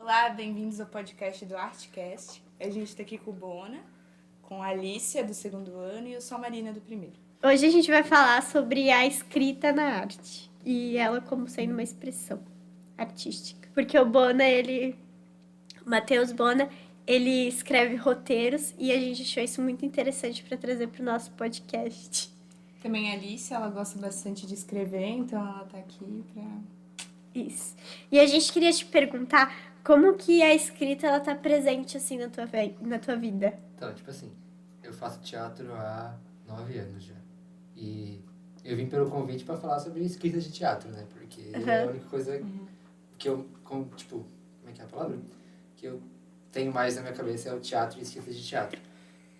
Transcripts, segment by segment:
Olá, bem-vindos ao podcast do Artcast. A gente está aqui com o Bona, com a Alicia, do 2º ano, e eu sou a Marina, do 1º. Hoje a gente vai falar sobre a escrita na arte e ela como sendo uma expressão artística. Porque o Matheus Bona, ele escreve roteiros e a gente achou isso muito interessante para trazer para o nosso podcast. Também a Alicia, ela gosta bastante de escrever, então ela está aqui para... Isso. E a gente queria te perguntar como que a escrita ela tá presente assim na tua vida. Então, tipo assim, eu faço teatro há 9 anos já. E eu vim pelo convite para falar sobre escrita de teatro, né? Porque é a única coisa que eu, como é que é a palavra? Que eu tenho mais na minha cabeça é o teatro e escrita de teatro.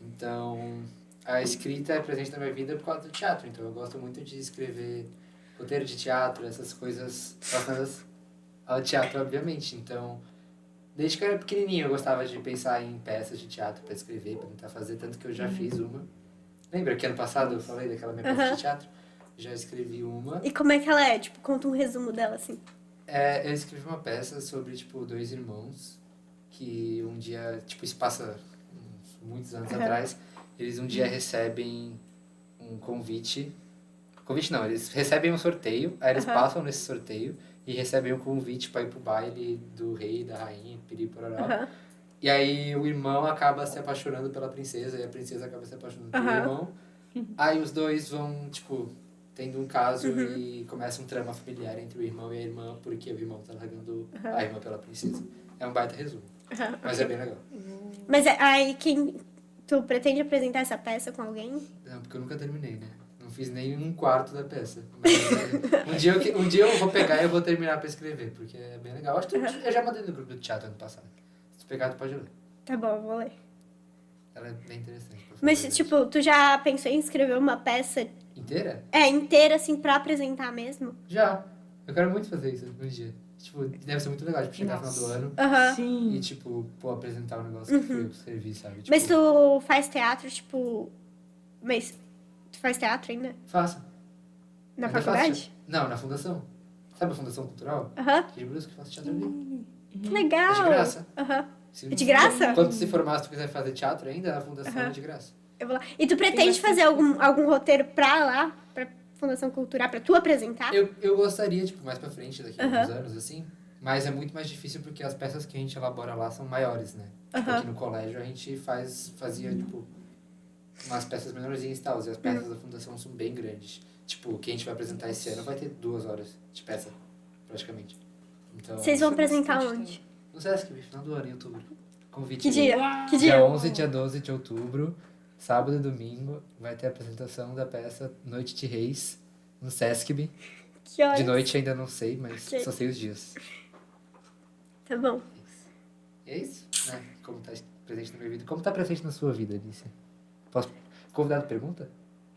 Então, a escrita é presente na minha vida por causa do teatro. Então, eu gosto muito de escrever roteiro de teatro, essas coisas relacionadas ao teatro, obviamente. Então, desde que eu era pequenininho, eu gostava de pensar em peças de teatro para escrever, para tentar fazer, tanto que eu já fiz uma. Lembra que ano passado eu falei daquela minha peça de teatro? Já escrevi uma. E como é que ela é? Tipo, conta um resumo dela, assim. Eu escrevi uma peça sobre, tipo, 2 irmãos que um dia, tipo, isso passa muitos anos atrás, eles um dia recebem um convite. Convite não, eles recebem um sorteio, aí eles passam nesse sorteio e recebem um convite para ir pro baile do rei, da rainha, piripororó. E aí o irmão acaba se apaixonando pela princesa e a princesa acaba se apaixonando pelo irmão. Aí os dois vão, tipo, tendo um caso e começa um trama familiar entre o irmão e a irmã, porque o irmão tá largando a irmã pela princesa. É um baita resumo, mas é bem legal. Mas aí tu pretende apresentar essa peça com alguém? Não, porque eu nunca terminei, né? Não fiz nem um quarto da peça. Mas um dia eu vou pegar e eu vou terminar pra escrever, porque é bem legal. Acho que eu já mandei no grupo do teatro ano passado. Se pegar, tu pode ler. Tá bom, eu vou ler. Ela é bem interessante. Mas, tipo, tu já pensou em escrever uma peça... Inteira? Inteira, assim, pra apresentar mesmo? Já. Eu quero muito fazer isso um dia. Tipo, deve ser muito legal, tipo, chegar no final do ano Sim. e, tipo, apresentar um negócio que eu escrevi, sabe? Tipo, Mas tu faz teatro, tipo... Mas tu faz teatro ainda? Faço. Na Ainda faculdade? faço. Não, na fundação. Sabe a Fundação Cultural? Aqui de Brusque, faço teatro ali. Que legal! É de graça. É de graça? Quando tu se formar, se tu quiser fazer teatro ainda, a fundação é de graça. Eu vou lá. E tu pretende fazer algum roteiro pra lá? Pra Fundação Cultural? Pra tu apresentar? Eu gostaria, tipo, mais pra frente, daqui a alguns anos, assim. Mas é muito mais difícil porque as peças que a gente elabora lá são maiores, né? Tipo, aqui no colégio a gente fazia, tipo, umas peças menorzinhas e tal. E as peças da fundação são bem grandes. Tipo, o que a gente vai apresentar esse ano vai ter 2 horas de peça, praticamente. Então, Vocês vão apresentar onde? no Sesc, final do ano, em outubro. Convite. Que dia? Uau! Que Dia dia? 11 e dia 12 de outubro, sábado e domingo, vai ter a apresentação da peça Noite de Reis, no Sesc. Que horas? De noite ainda não sei, mas Ok. só sei os dias. Tá bom. E é isso, né? Como tá presente na minha vida. Como tá presente na sua vida, Alicia? Posso... Convidado pergunta?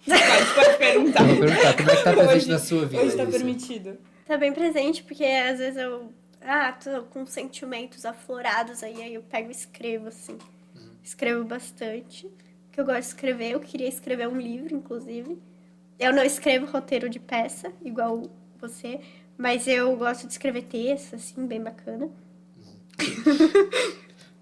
Pode perguntar. Eu vou perguntar, como é que tá presente Hoje- na sua vida, Hoje tá Alicia? permitido. Tá bem presente, porque às vezes eu... tô com sentimentos aflorados aí eu pego e escrevo, assim. Escrevo bastante. Porque eu gosto de escrever. Eu queria escrever um livro, inclusive. Eu não escrevo roteiro de peça, igual você. Mas eu gosto de escrever texto, assim, bem bacana.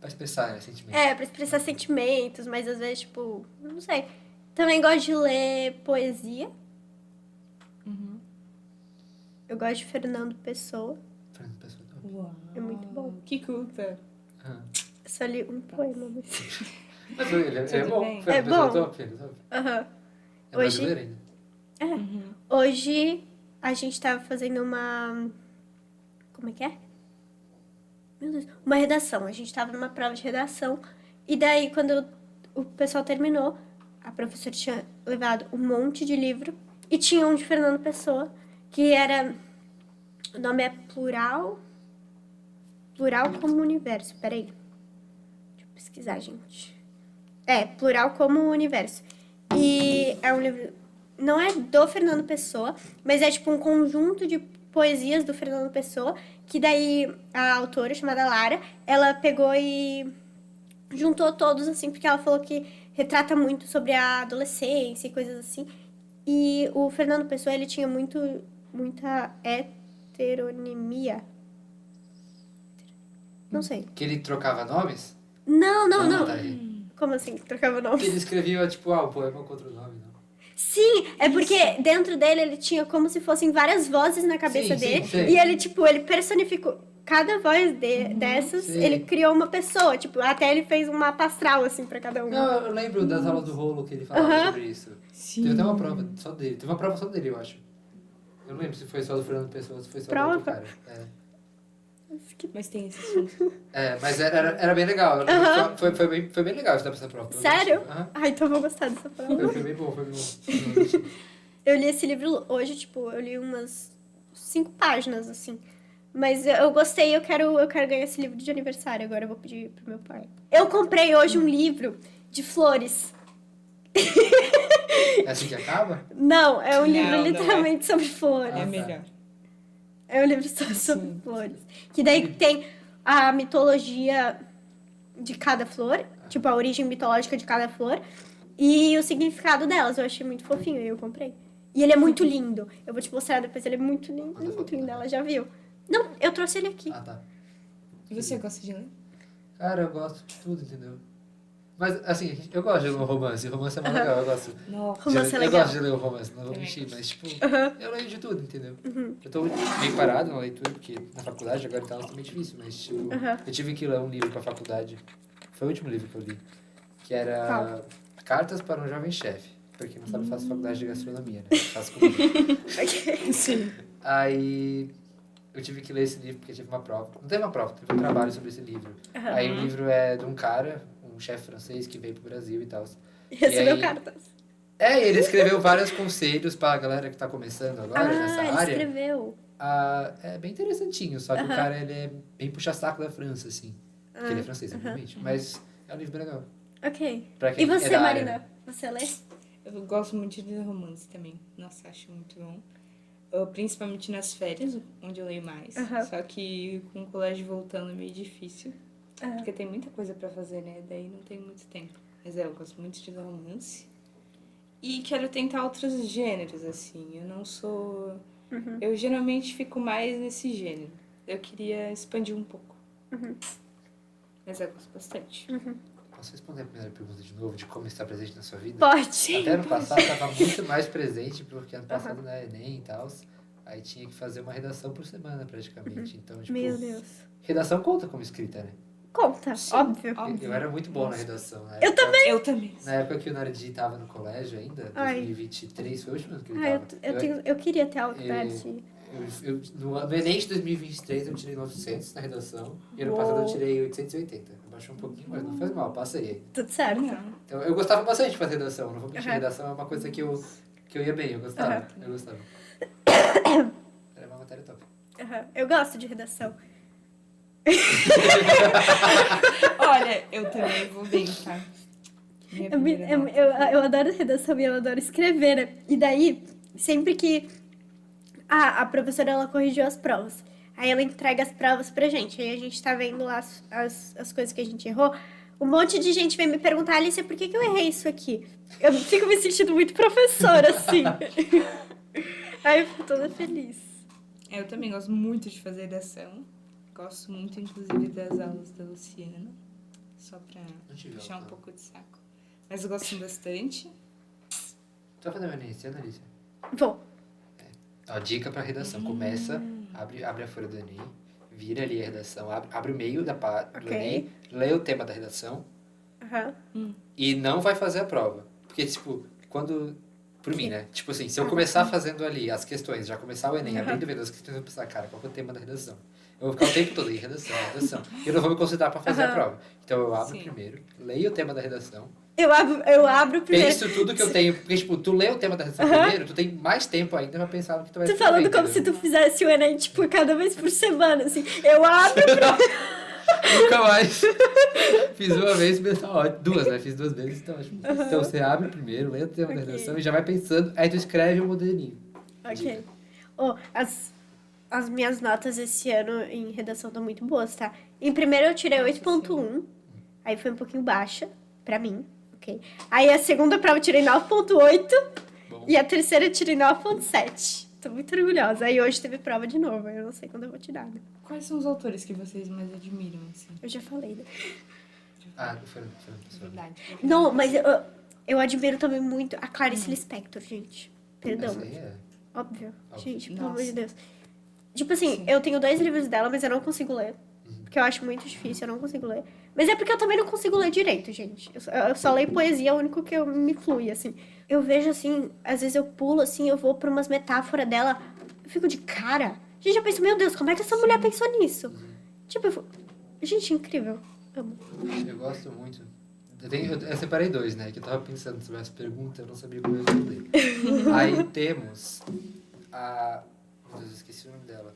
Pra expressar, né, sentimento. Pra expressar sentimentos, mas às vezes, tipo... Não sei. Também gosto de ler poesia. Eu gosto de Fernando Pessoa. Fernando Pessoa, tá? Uau. É muito bom. Que culta. Ah. Eu só li um poema, mas... Mas ele é Tudo bom. bem. Fernando É Pessoa bom. top, ele é top. É Hoje- brasileiro ainda. Hoje a gente tava fazendo uma... Como é que é? Meu Deus. Uma redação. A gente tava numa prova de redação. E daí, quando o pessoal terminou, a professora tinha levado um monte de livro. E tinha um de Fernando Pessoa, que era... O nome é Plural... Plural como Universo. Peraí. Deixa eu pesquisar, gente. Plural como Universo. E é um livro... Não é do Fernando Pessoa, mas é tipo um conjunto de poesias do Fernando Pessoa, que daí a autora, chamada Lara, ela pegou e juntou todos, assim, porque ela falou que retrata muito sobre a adolescência e coisas assim. E o Fernando Pessoa, ele tinha muita heteronimia. Não sei. Que ele trocava nomes? Não. Tá aí. Como assim? Trocava nome? Que ele escrevia, tipo, o poema com outro nome, não? Sim, é porque dentro dele ele tinha como se fossem várias vozes na cabeça Sim, sim, dele. sei. E ele, tipo, ele personificou. Cada voz dessas, Sim. ele criou uma pessoa. Tipo, até ele fez um mapa astral, assim, pra cada um. Não, eu lembro das aulas do rolo que ele falava sobre isso. Sim. Teve até uma prova só dele. Teve uma prova só dele, eu acho. Eu não lembro se foi só do Fernando Pessoa ou se foi só do outro Prova? cara. Mas tem esse assunto. Mas era bem legal. Foi bem legal estudar pra essa prova. Sério? Aham. Ah, então eu vou gostar dessa prova. Foi bem bom, foi bem bom. Eu li esse livro hoje, tipo, eu li umas 5 páginas, assim. Mas eu gostei, eu quero ganhar esse livro de aniversário. Agora eu vou pedir pro meu pai. Eu comprei hoje um livro de flores. É assim que acaba? Não, é um Não, livro não é. literalmente sobre flores. É tá. melhor. É um livro só sobre flores. Que daí tem a mitologia de cada flor, tipo, a origem mitológica de cada flor, e o significado delas. Eu achei muito fofinho e eu comprei. E ele é muito lindo. Eu vou te mostrar depois, ele é muito lindo. Manda Ele é muito foto, lindo, né? ela já viu. Não, eu trouxe ele aqui. Ah, tá. E você gosta de ler? Cara, eu gosto de tudo, entendeu? Mas, assim, eu gosto de ler um romance. Romance é mais legal, eu gosto. Nossa. Romance é Eu legal. gosto de ler um romance, não vou Também mentir, mas, tipo, Aham. eu leio de tudo, entendeu? Eu tô bem parado na leitura, porque na faculdade agora tá meio difícil, mas, tipo, Aham. eu tive que ler um livro pra faculdade. Foi o último livro que eu li. Que era Qual? Cartas para um Jovem Chefe. Pra quem não sabe, eu faço faculdade de gastronomia, né? Faço comida. Sim. Aí eu tive que ler esse livro porque tive uma prova. Não teve uma prova, teve um trabalho sobre esse livro. Aham. Aí o livro é de um cara, um chefe francês que veio pro Brasil e tal. Recebeu aí- cartas. Ele escreveu vários conselhos pra galera que tá começando agora nessa ele área. escreveu. É bem interessantinho, só que o cara ele é bem puxa-saco da França, assim. Porque ele é francês, obviamente. Mas é um livro bem legal. Ok. Pra quem E você, é da área, Marina? né? Você lê? Eu gosto muito de ler romance também. Nossa, acho muito bom. Principalmente nas férias, onde eu leio mais. Aham. Só que com o colégio voltando é meio difícil. Aham. Porque tem muita coisa pra fazer, né? Daí não tem muito tempo. Mas eu gosto muito de ler romance. E quero tentar outros gêneros, assim. Eu não sou... Eu geralmente fico mais nesse gênero. Eu queria expandir um pouco. Mas eu gosto bastante. Posso responder a primeira pergunta de novo, de como está presente na sua vida? Pode. Até ano passado estava muito mais presente, porque ano passado na Enem e tal, aí tinha que fazer uma redação por semana praticamente. Então, tipo, Meu Deus. redação conta como escrita, né? Conta, óbvio. Eu era muito bom na redação. Na Eu época, Eu também. Na época que o Nardi estava no colégio ainda, Ai. 2023, foi o último ano que ele Ah, estava. eu queria ter algo Eu- pra ti. No Enem de 2023 eu tirei 900 na redação, e ano passado eu tirei 880. Abaixou um pouquinho, mas não faz mal, passei aí. Tudo certo. Não. Então, eu gostava bastante de fazer redação, não vou mentir, Aham. redação é uma coisa que eu ia bem, eu gostava, eu gostava. Era uma matéria top. Aham. Eu gosto de redação. Olha, eu também vou bem, tá? Minha primeira nota. Eu adoro redação e eu adoro escrever, né? E daí, sempre que a professora ela corrigiu as provas, aí ela entrega as provas pra gente, aí a gente tá vendo lá as coisas que a gente errou. Um monte de gente vem me perguntar, Alicia, por que eu errei isso aqui? Eu fico me sentindo muito professora, assim. Aí eu fico toda feliz. Eu também gosto muito de fazer redação. Gosto muito, inclusive, das aulas da Luciana. Só pra Não tive puxar um aula. pouco de saco. Mas eu gosto bastante. Tu vai fazer o Enem esse ano, Alicia? Bom, Ó, dica pra redação, começa, abre a folha do Enem, vira ali a redação, abre o meio do Ok. Enem, lê o tema da redação aham. e não vai fazer a prova. Porque, tipo, por mim, né? Tipo assim, se eu começar fazendo ali as questões, já começar o Enem, abrindo vendo as questões, eu vou pensar, cara, qual que é o tema da redação? Eu vou ficar o tempo todo em redação. E eu não vou me concentrar pra fazer a prova. Então eu abro Sim. primeiro, leio o tema da redação, Eu abro primeiro. penso tudo que eu tenho. Porque, tipo, tu lê o tema da redação primeiro, tu tem mais tempo ainda pra pensar no que tu vai Tô escrever, falando como entendeu? se tu fizesse o Enem, tipo, cada vez por semana, assim. Eu abro Nunca mais. Fiz uma vez, mas tá ótimo. Duas, né? Fiz 2 vezes, então ótimo. Então você abre primeiro, lê o tema da Ok. redação e já vai pensando, aí tu escreve o modelinho. Ok. Oh, as minhas notas esse ano em redação estão muito boas, tá? Em primeiro eu tirei Nossa 8.1, aí foi um pouquinho baixa, pra mim, ok? Aí a segunda prova eu tirei 9.8 Bom. e a terceira eu tirei 9.7. Tô muito orgulhosa. Aí hoje teve prova de novo, eu não sei quando eu vou tirar, né? Quais são os autores que vocês mais admiram, assim? Eu já falei, né? Foi Verdade. Não, mas eu admiro também muito a Clarice Lispector, gente. Perdão. Essa aí é. Óbvio. Óbvio. Gente, pelo amor Nossa. de Deus. Tipo assim, eu tenho 2 livros dela, mas eu não consigo ler. Porque eu acho muito difícil, eu não consigo ler. Mas é porque eu também não consigo ler direito, gente. Eu só leio poesia, é o único que me flui, assim. Eu vejo, assim, às vezes eu pulo, assim, eu vou pra umas metáforas dela, eu fico de cara. Gente, eu penso, meu Deus, como é que essa mulher pensou nisso? Tipo, gente, incrível. Amo. Eu gosto muito. Eu separei 2, né? Que eu tava pensando sobre essa pergunta, eu não sabia como responder. Aí temos meu Deus, eu esqueci o nome dela.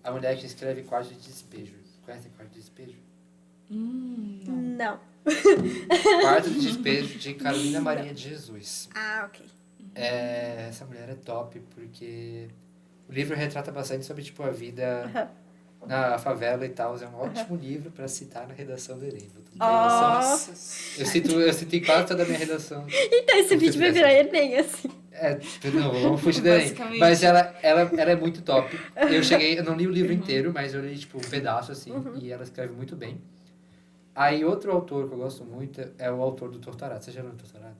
A mulher que escreve Quarto de Despejo. Conhece Quarto de Despejo? Não. Quarto de Despejo de Carolina Maria de Jesus. Ah, ok. Essa mulher é top, porque o livro retrata bastante sobre, tipo, a vida na favela e tal. É um ótimo livro pra citar na redação do Enem. Nossa. Eu citei quase toda a minha redação. Então esse Como se vídeo vai tivesse- virar Enem, assim. Não, vamos fugir do Enem. Basicamente. Mas ela é muito top. Eu não li o livro inteiro, mas eu li, tipo, um pedaço, assim, e ela escreve muito bem. Aí, outro autor que eu gosto muito é o autor do Torturado. Você já leu o Torturado?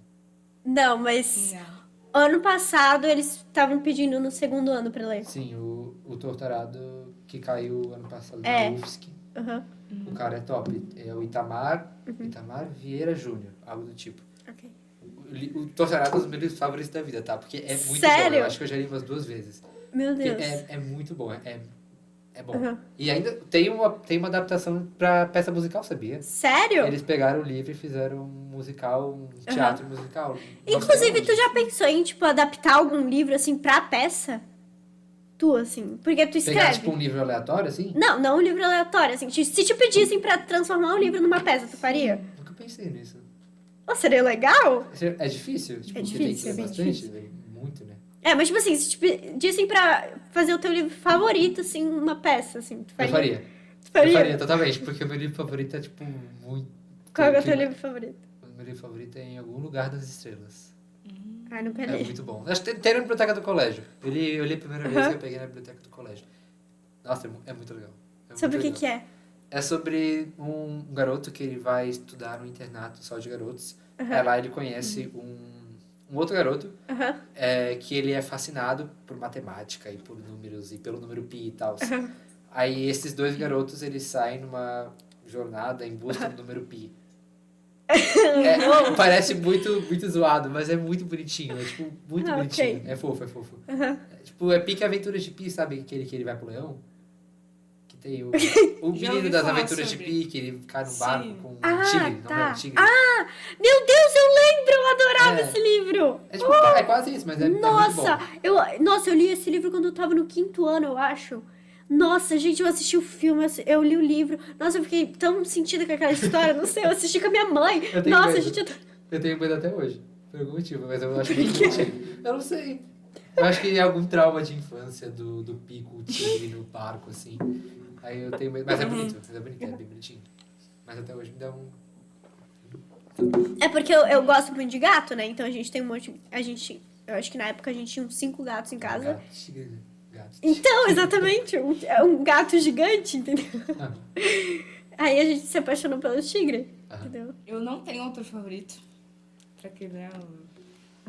Não, mas Não. ano passado eles estavam pedindo no 2º ano pra ler. Sim, o Torturado que caiu ano passado É. na UFSC. Aham. O cara é top. É o Itamar Vieira Júnior, algo do tipo. Ok. O Torturado é um dos meus livros favoritos da vida, tá? Porque é muito bom. Sério? Eu acho que eu já li umas 2 vezes. Meu Porque Deus. é muito bom. É bom. Uhum. E ainda tem uma adaptação pra peça musical, sabia? Sério? Eles pegaram o livro e fizeram um musical, um teatro musical. Nossa, Inclusive, é tu já pensou em, tipo, adaptar algum livro, assim, pra peça? Tu, assim. Porque tu escreve. pegar, tipo, um livro aleatório, assim? Não um livro aleatório, assim. Se te pedissem pra transformar um livro numa peça, tu faria? Nunca pensei nisso. Oh, seria legal? É difícil? Tipo, É porque tem que difícil, ler é bem bastante, difícil. né? Muito, né? É, mas, tipo assim, se te pedissem pra fazer o teu livro favorito, assim, uma peça, assim, tu faria? Eu faria. Tu faria? Eu faria, totalmente. Porque o meu livro favorito é, tipo, muito... Qual é o teu que- livro favorito? O meu livro favorito é Em Algum Lugar das Estrelas. Ah, nunca É li. muito bom. Acho que tem na biblioteca do colégio. Eu li a primeira vez que eu peguei na biblioteca do colégio. Nossa, é muito legal. Sobre o que que é? É sobre um garoto que ele vai estudar no internato só de garotos. Aí lá ele conhece um outro garoto Aham. que ele é fascinado por matemática e por números e pelo número pi e tal. Aí esses 2 garotos, eles saem numa jornada em busca do número pi. Parece muito, muito zoado, mas é muito bonitinho. É, tipo, muito bonitinho. ok. É fofo, é fofo. Tipo, é pique Aventuras de Pi, sabe? Aquele que ele vai pro leão? Que tem o Já menino ouvi das falar Aventuras sobre. de Pi, que ele cai no barco Sim. com um Ah, tigre. tá. Não é um tigre. Meu Deus, eu lembro! Eu adorava É. esse livro! É, tipo, é quase isso, mas é muito bom. Nossa, eu li esse livro quando eu tava no 5º ano, eu acho. Nossa, gente, eu assisti o filme, eu li o livro. Nossa, eu fiquei tão sentida com aquela história, não sei, eu assisti com a minha mãe. Eu tenho Nossa, medo. gente, Eu tenho medo até hoje. Por algum motivo, mas eu acho muito bonitinho. Eu não sei. Eu acho que é algum trauma de infância do pico, o tigre no barco, assim. Aí eu tenho medo. Mas é bonito, é bem bonitinho. Mas até hoje me dá um... É porque eu gosto muito de gato, né? Então a gente tem um monte. Eu acho que na época a gente tinha uns 5 gatos em casa. Gato, tigre, gato. Então, exatamente, um gato gigante, entendeu? Ah, Aí a gente se apaixonou pelo tigre, Aham. entendeu? Eu não tenho outro favorito pra quebrar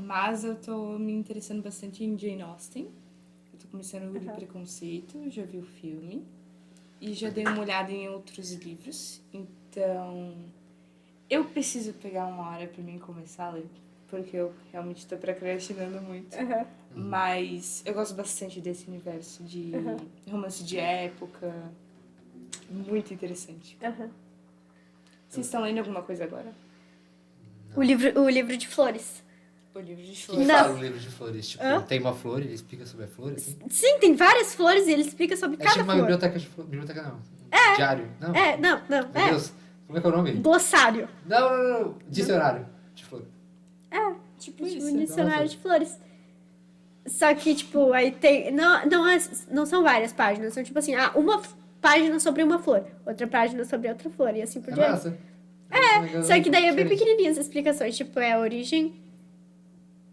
mas eu tô me interessando bastante em Jane Austen. Eu tô começando a ler Preconceito, já vi o filme. E já dei uma olhada em outros livros. Então, eu preciso pegar uma hora pra mim começar a ler. Porque eu realmente tô procrastinando muito. Mas eu gosto bastante desse universo de romance de época. Muito interessante. Vocês estão lendo alguma coisa agora? O livro de flores. O livro de O que flores. Não. fala o livro de flores? Tipo, Hã? tem uma flor, ele explica sobre a flor, assim? Sim, tem várias flores e ele explica sobre É cada tipo uma flor. biblioteca de flores. Biblioteca não. Diário. Não. Não, Meu Deus. Como é que é o nome? Glossário. Não. Dicionário de flor. Tipo Tipo, isso. um dicionário Nossa. de flores. Só que, tipo, aí tem... Não são várias páginas. São, tipo assim, uma página sobre uma flor. Outra página sobre outra flor. E assim por É diante. massa. Só que daí é bem Diferente. pequenininha as explicações. Tipo, é a origem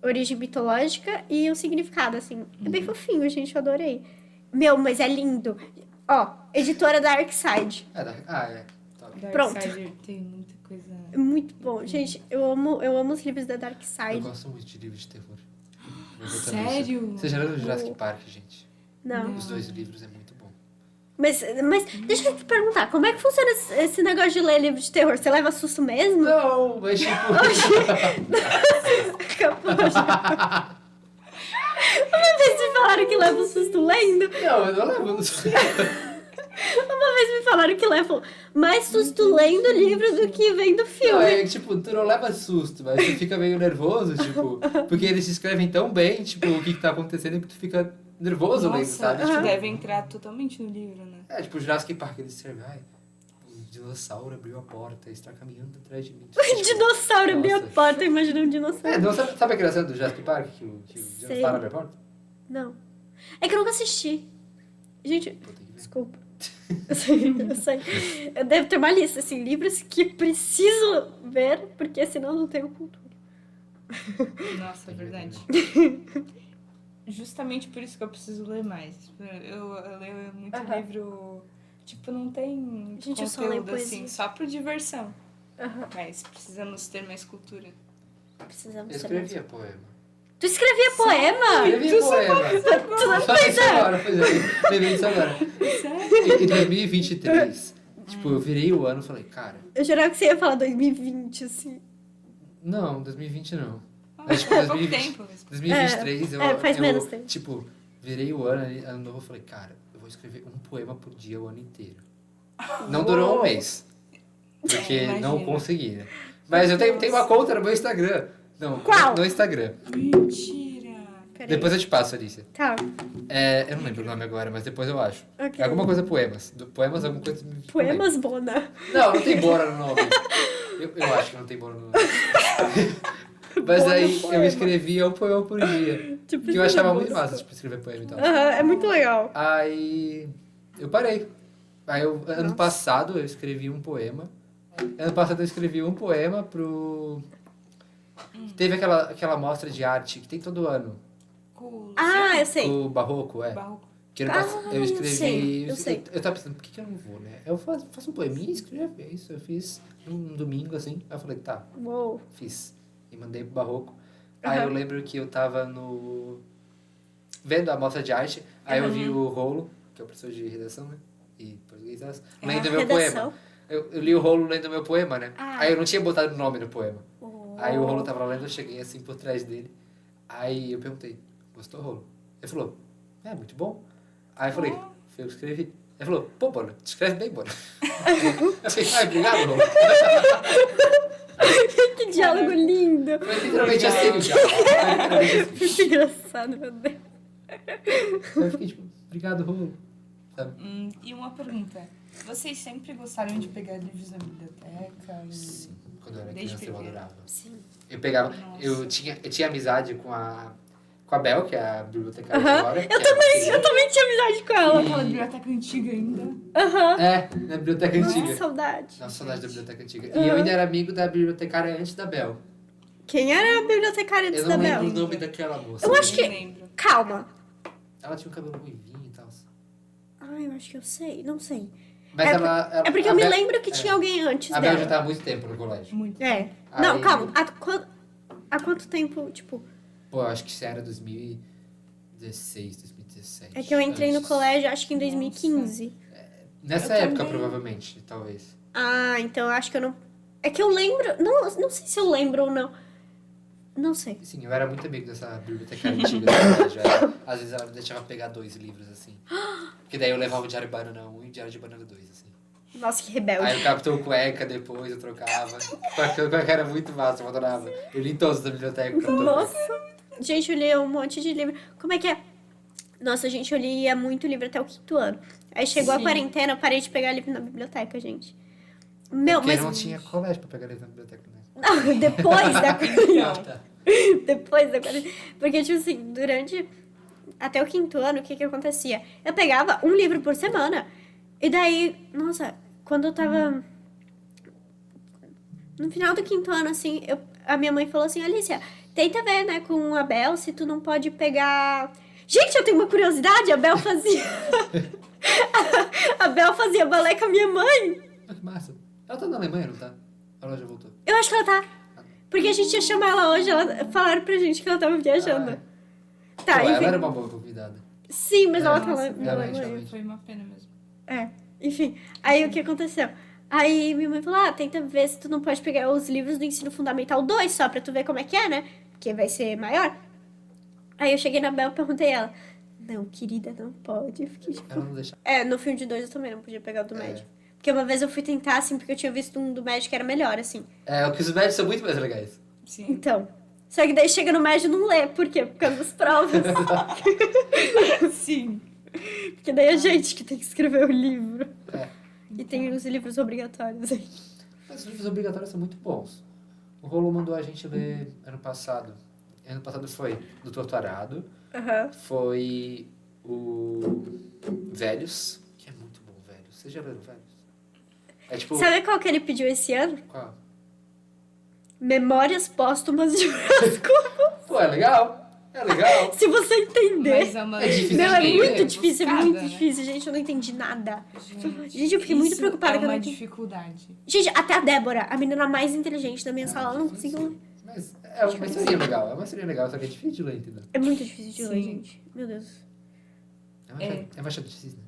origem mitológica e o significado, assim. É bem fofinho, gente, eu adorei. Meu, mas é lindo. Ó, editora Darkside. É. Top. Pronto. Darkseid tem muita coisa... É muito bom. Gente, eu amo os livros da Eu Darkside. gosto muito de livros de terror. Sério? Você já leu Jurassic Park, gente? Não. Os 2 livros é muito bom. Mas deixa eu te perguntar, como é que funciona esse negócio de ler livro de terror? Você leva susto mesmo? Não, mas tipo... Uma vez me falaram que leva susto lendo. Não, eu não levo. Uma vez me falaram que levam mais susto lendo livro do que vendo Não, filme. é tipo, tu não leva susto, mas tu fica meio nervoso, tipo, porque eles escrevem tão bem, tipo, o que tá acontecendo que tu fica nervoso lendo, Nossa, sabe? acho que Tipo, deve entrar totalmente no livro, né? tipo, Jurassic Park, eles escrevem, o dinossauro abriu a porta e está caminhando atrás de mim. Um dinossauro abriu a Nossa. porta, imagina um dinossauro. Não, sabe a criação do Jurassic Park, que o Sei. dinossauro abre a porta? Não. É que eu nunca assisti. Gente, Pô, tem que ver. desculpa. Eu sei. Eu devo ter uma lista, assim, livros que preciso ver, porque senão não tenho cultura. Nossa, é verdade. Justamente por isso que eu preciso ler mais. Eu leio muito Aham. livro... Tipo, não tem Gente, eu só leio conteúdo poesia. assim, só por diversão. Aham. Mas precisamos ter mais cultura. Precisamos Eu ser mais. escrevia poema. Tu escrevia poema? Escrevia poema. Tu não Só isso agora, pois é. Lembrei disso agora. Sério? Em 2023, tipo, eu virei o ano e falei, cara, Eu jurava que você ia falar 2020, assim. não, 2020 não. Mas, tipo, É pouco 2020, tempo. 2023, faz menos tempo. Tipo, virei o ano novo e falei, cara, eu vou escrever um poema por dia o ano inteiro. Não durou um mês. Porque não imagina. consegui, né? Mas eu tenho uma conta no meu Instagram. Não, Qual? no Instagram. Mentira. Peraí. Depois eu te passo, Alicia. Tá, Eu não lembro o nome agora, mas depois eu acho. ok. É alguma coisa poemas. Poemas, alguma coisa... Poemas Bona. Não tem Bora no nome. Eu acho que não tem Bora no nome. Mas Bora aí poema. eu escrevia um poema por dia. Tipo, Que eu achava assim, muito massa, tipo, escrever poema e tal. Aham, é muito legal. Aí eu parei. Ano passado eu escrevi um poema. Ano passado eu escrevi um poema pro... Teve aquela mostra de arte que tem todo ano. Ah, eu sei. O Barroco, Barroco. Que ano passado eu eu escrevi... sei, eu sei. Eu tava pensando, por que eu não vou, né? Eu faço um poeminha e escrevo. É isso, eu fiz um domingo, assim. Aí eu falei, tá, Uou. fiz. E mandei pro Barroco. Aí eu Aham. lembro que eu tava vendo a mostra de arte. Aí eu vi o Rolo, que é o professor de redação, né? E português, lendo meu redação. poema. Eu li o Rolo lendo meu poema, né? Ah. Aí eu não tinha botado o nome no poema. Oh. Aí o Rolo tava lá lendo, eu cheguei assim por trás dele. Aí eu perguntei, gostou, Rolo? Ele falou, muito bom. Aí eu falei, foi eu que escrevi. Ele falou, pô, Bona, tu escreve bem, Bona. Eu falei, obrigado, Rolo. Que diálogo lindo. Foi literalmente assim o diálogo. Foi literalmente assim. Muito engraçado, meu Deus. Eu fiquei tipo, obrigado, Rolo. Sabe? E uma pergunta. Vocês sempre gostaram de pegar livros na biblioteca? Sim, quando eu era Desde criança eu pequeno. adorava. Sim. Eu pegava, Nossa. eu tinha amizade com a Bel, que é a bibliotecária Aham. agora. Eu também tinha amizade com ela. Aquela biblioteca antiga ainda. Aham. Na biblioteca Nossa, antiga. saudade. Nossa, saudade da biblioteca antiga. E eu ainda era amigo da bibliotecária antes da Bel. Quem era a bibliotecária antes Eu da não Bel? lembro o nome daquela moça. Eu acho Nem que- lembro. Calma. Ela tinha um cabelo ruivinho e tal. Ai, eu acho que eu sei. Não sei. Mas ela... É porque a eu me Bel- lembro que tinha alguém antes A Bel dela. já tá há muito tempo no colégio. Muito. É. Não, Aí- calma. Há quanto tempo, tipo... Pô, eu acho que isso era 2016, 2017. É que eu entrei no antes. colégio, acho que em 2015. Nessa Eu época, também. provavelmente, talvez. Ah, então eu acho que eu não... É que eu lembro... Não sei se eu lembro ou não. Não sei. Sim, eu era muito amigo dessa bibliotecária antiga do colégio. Às vezes ela me deixava pegar 2 livros, assim. Porque daí eu levava o Diário de Banana 1 e o Diário de Banana 2, assim. Nossa, que rebelde. Aí o Capitão Cueca depois eu trocava. Capitão Cueca era muito massa, eu adorava. Eu li todos da biblioteca. Capitão Nossa. Cueca. Gente, eu li um monte de livro. Como é que é? Nossa, gente, eu lia muito livro até o 5º ano. Aí chegou a Sim. quarentena, eu parei de pegar livro na biblioteca, gente. Meu, Porque mas... não tinha colégio pra pegar livro na biblioteca, né? Não, depois da quarentena. Ah, tá. Depois da quarentena. Porque, tipo assim, durante... Até o 5º ano, o que acontecia? Eu pegava um livro por semana. E daí, nossa, quando eu tava... No final do 5º ano, assim, a minha mãe falou assim, Alicia, Tenta ver, né, com a Bel, se tu não pode pegar... Gente, eu tenho uma curiosidade, a Bel fazia... a Bel fazia balé com a minha mãe. Ah, que massa. Ela tá na Alemanha, não tá? Ela já voltou. Eu acho que ela tá. Porque a gente ia chamar ela hoje, falaram pra gente que ela tava viajando. Ah, Tá, Pô, enfim. ela era uma boa convidada. Sim, mas ela tá Nossa, lá na realmente, Alemanha. Foi uma pena mesmo. É, enfim. Aí o que aconteceu? Aí minha mãe falou, tenta ver se tu não pode pegar os livros do Ensino Fundamental 2 só pra tu ver como é que é, né? Porque vai ser maior. Aí eu cheguei na Bel e perguntei a ela. Não, querida, não pode. Eu fiquei tipo... Ela não deixa. No filme de 2 eu também não podia pegar o do É. médio. Porque uma vez eu fui tentar, assim, porque eu tinha visto um do médio que era melhor, assim. É, os médios são muito mais legais. Sim. Então. Só que daí chega no médio e não lê. Por quê? Por causa das provas. Sim. Porque daí é a gente que tem que escrever o livro. É. E tem os livros obrigatórios aí. Mas os livros obrigatórios são muito bons. O Rolo mandou a gente ler ano passado. Ano passado foi do Torturado. Aham. Foi o Velhos, que é muito bom, Velhos. Vocês já leram Velhos? É tipo... Sabe qual que ele pediu esse ano? Qual? Memórias Póstumas de Brás Cubas. Pô, é legal. É legal. Se você entender. Mas é uma... É difícil Não, é de muito entender. difícil, é Buscada, muito né? difícil, gente. Eu não entendi nada. Gente, Gente, eu fiquei muito isso preocupada é que eu uma não entendi. dificuldade. Gente, até a Débora, a menina mais inteligente da minha sala, ela não difícil. conseguiu ler. Mas é uma historinha legal. É uma historinha legal, só que é difícil de ler, entendeu? É muito difícil de ler, Sim. gente. Meu Deus. É Machado de Assis, né?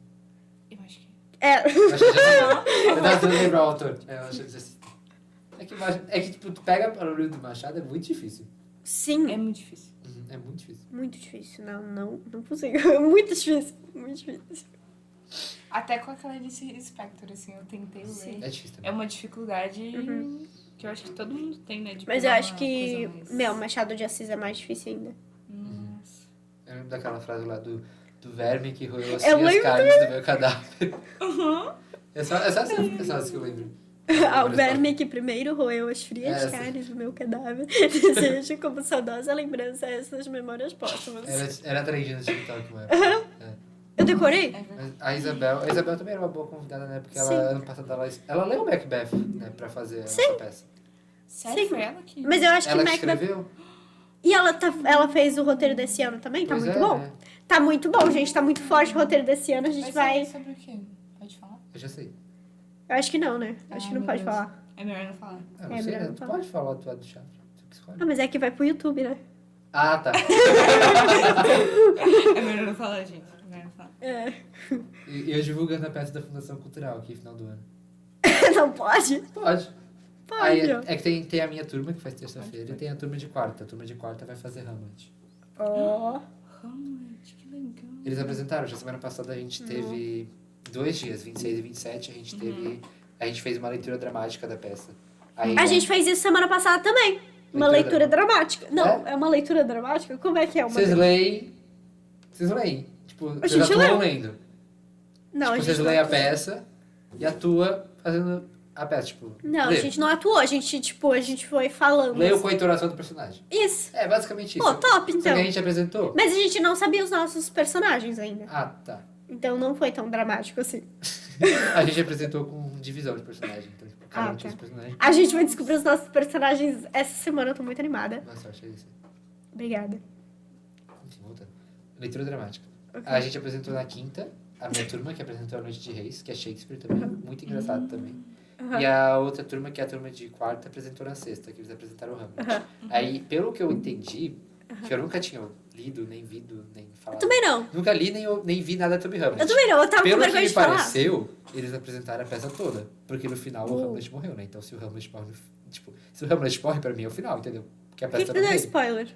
Eu acho que... É. Machado de Assis. Eu tava tentando lembrar o autor. É Machado de Assis. É que, tipo, tu pega o livro do Machado, é muito difícil. Sim. É muito difícil. É muito difícil. Muito difícil. Não consigo. É muito difícil. Muito difícil. Até com aquela Alice Spector, assim, eu tentei ler. É difícil também. É uma dificuldade que eu acho que todo mundo tem, né? De Mas eu pegar acho uma que, coisa mais- meu, Machado de Assis é mais difícil ainda. Nossa. Eu lembro daquela frase lá do verme que roeu assim Eu as lembro carnes do meu cadáver. Uhum. É só assim que eu lembro. Ao verme que primeiro roeu as frias Essa. carnes do meu cadáver, desejo como saudosa lembrança essas memórias póstumas. Era trending no TikTok, mano. É. Eu decorei? É verdade. Mas a Isabel também era uma boa convidada, né? Porque ela, Sim. ano passado, ela leu o Macbeth, né? Pra fazer essa peça. Sério? Sim. Foi ela que... Mas eu acho Ela que que Macbeth... escreveu? E ela fez o roteiro desse ano também? Tá Pois muito é, bom? né? Tá muito bom, gente. Tá muito forte o roteiro desse ano. A gente Mas vai... é sobre o quê? Pode falar? Eu já sei. Eu acho que não, né? Acho Ah, que não meu pode Deus. falar. É melhor não falar. Ah, não É sei, melhor né? não Tu falar. pode falar tu é do teatro. Tu que escolhe. Ah, mas é que vai pro YouTube, né? Ah, tá. É melhor não falar, gente. É melhor não falar. É. E eu divulgando a peça da Fundação Cultural aqui, final do ano. Não pode? Pode. Pode. Aí é que tem a minha turma, que faz terça-feira, e tem a turma de quarta. A turma de quarta vai fazer Hamlet. Ó. Hamlet, que legal. Eles apresentaram, já semana passada a gente teve 2 dias, 26 e 27, a gente fez uma leitura dramática da peça. Aí, A gente fez isso semana passada também. Uma Leitura leitura dramática. Não, é uma leitura dramática? Como é que é uma Vocês leem. Tipo, vocês gente atuam leu. lendo. Não, Tipo, a vocês gente leem a não... peça e atua fazendo a peça, tipo. Não, lê. a gente não atuou. A gente foi falando. Leu com a entonação do personagem. Isso. É, basicamente isso. Pô, top, Só então. que a gente apresentou. Mas a gente não sabia os nossos personagens ainda. Ah, tá. Então não foi tão dramático assim. A gente apresentou com divisão de personagem. Então, tipo, cada Ah, um tinha tá. os personagens. A gente vai descobrir os nossos personagens essa semana. Eu tô muito animada. Boa sorte, é isso. Obrigada. Enfim, voltando. Leitura dramática. Ok. A gente apresentou na quinta, a minha turma, que apresentou A Noite de Reis, que é Shakespeare também, muito engraçado também. E a outra turma, que é a turma de quarta, apresentou na sexta, que eles apresentaram o Hamlet. Aí, pelo que eu entendi, que eu nunca tinha lido, nem visto, nem falado. Eu também não. Nunca li, nem vi nada sobre Hamlet. Eu também não. Eu tava com Pelo que vergonha me de falar. pareceu, eles apresentaram a peça toda. Porque no final o Hamlet morreu, né? Então se o Hamlet morre, tipo, se o Hamlet morre, pra mim é o final, entendeu? Porque a Por peça que tá não no é meio. spoiler?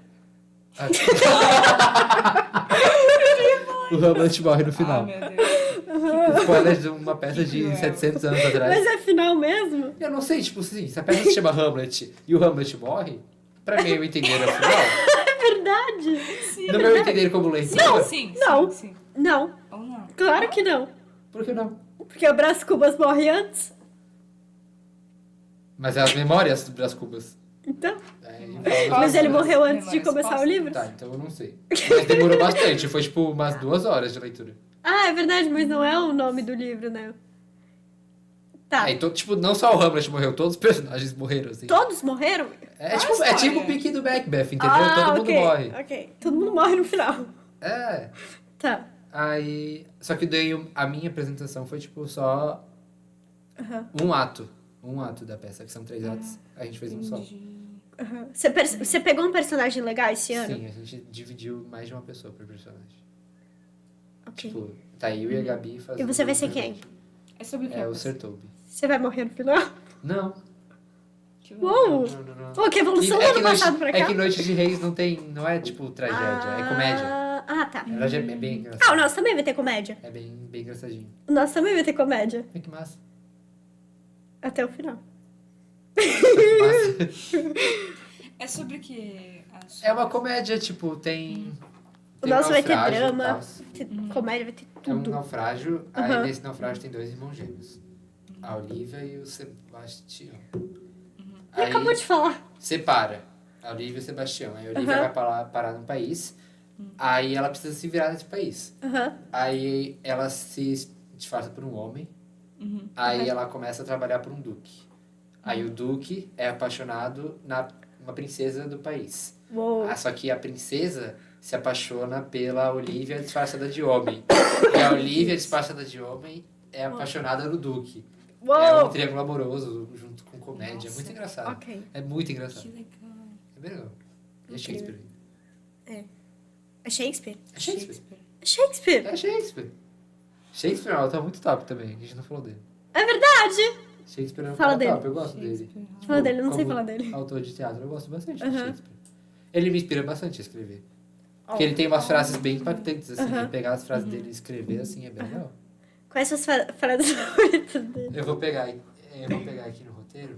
O Hamlet morre no Ah, final. meu Deus. Spoiler de uma peça de cruel. 700 anos atrás. Mas é final mesmo? Eu não sei, tipo assim, se a peça se chama Hamlet e o Hamlet morre, pra mim eu entender é o final. É verdade. Sim. No meu entender como leitor. Não, sim. Não. Sim. Não. Ou não. Claro que não. Por que não? Porque o Brás Cubas morre antes. Mas é as memórias do Brás Cubas. Então. É, Mas ele Memórias- morreu antes de memórias começar o póstumas. livro? Tá, então eu não sei. Mas demorou bastante, foi tipo umas 2 horas de leitura. Ah, é verdade, mas não é o nome do livro, né? Tá. Então, tipo, não só o Hamlet morreu, todos os personagens morreram, assim. Todos morreram? É história. tipo o pique do Macbeth, entendeu? Todo mundo ok, morre. Ok, todo mundo morre no final. É. Tá. Aí. Só que daí a minha apresentação foi tipo só Aham. um ato. Um ato da peça, que são 3 atos. A gente fez um só. Aham. Você pegou um personagem legal esse ano? Sim, a gente dividiu mais de uma pessoa por personagem. Ok. Tipo, tá eu e a Gabi fazendo. E você vai ser quem? É sobre o que? É o peça? Sertoube. Você vai morrer no final? Não. Que Uou! Não. Pô, que evolução do ano passado pra cá. É que Noite de Reis não é tipo tragédia, é comédia. Ah, tá. Na verdade é bem Ah, o engraçado. nosso também vai ter comédia. É bem engraçadinho. O nosso também vai ter comédia. É que massa. Até o final. Que massa. É sobre o que? É uma comédia, tipo, tem. O tem nosso vai ter naufrágio e drama. tal. Ter comédia, vai ter É um tudo. naufrágio, Aham. aí nesse naufrágio tem 2 irmãos gêmeos. A Olivia e o Sebastião. Você acabou de falar. Separa a Olivia e o Sebastião. Aí a Olivia Aham. vai parar num país, aí ela precisa se virar nesse país. Aham. Aí ela se disfarça por um homem, aí ela começa a trabalhar por um duque. Aí o duque é apaixonado numa princesa do país. Uou. Só que a princesa se apaixona pela Olivia disfarçada de homem. E a Olivia disfarçada de homem é apaixonada no duque. É um Uou. triângulo amoroso junto com comédia. É Nossa. muito engraçado. Ok. É muito engraçado. Que legal. É bem legal. E é Shakespeare. É Shakespeare? É Shakespeare. É Shakespeare. É Shakespeare. Shakespeare é um autor muito top também. A gente não falou dele. É verdade. Shakespeare é um Fala cara dele. top. Eu gosto dele. Fala dele, eu não sei Como falar dele. Autor de teatro, eu gosto bastante de Aham. Shakespeare. Ele me inspira bastante a escrever. Porque ele tem umas frases bem impactantes, assim. Aham. E pegar as frases dele e escrever, assim, é bem legal. Quais são as frases favoritas dele? Eu vou pegar aqui no roteiro.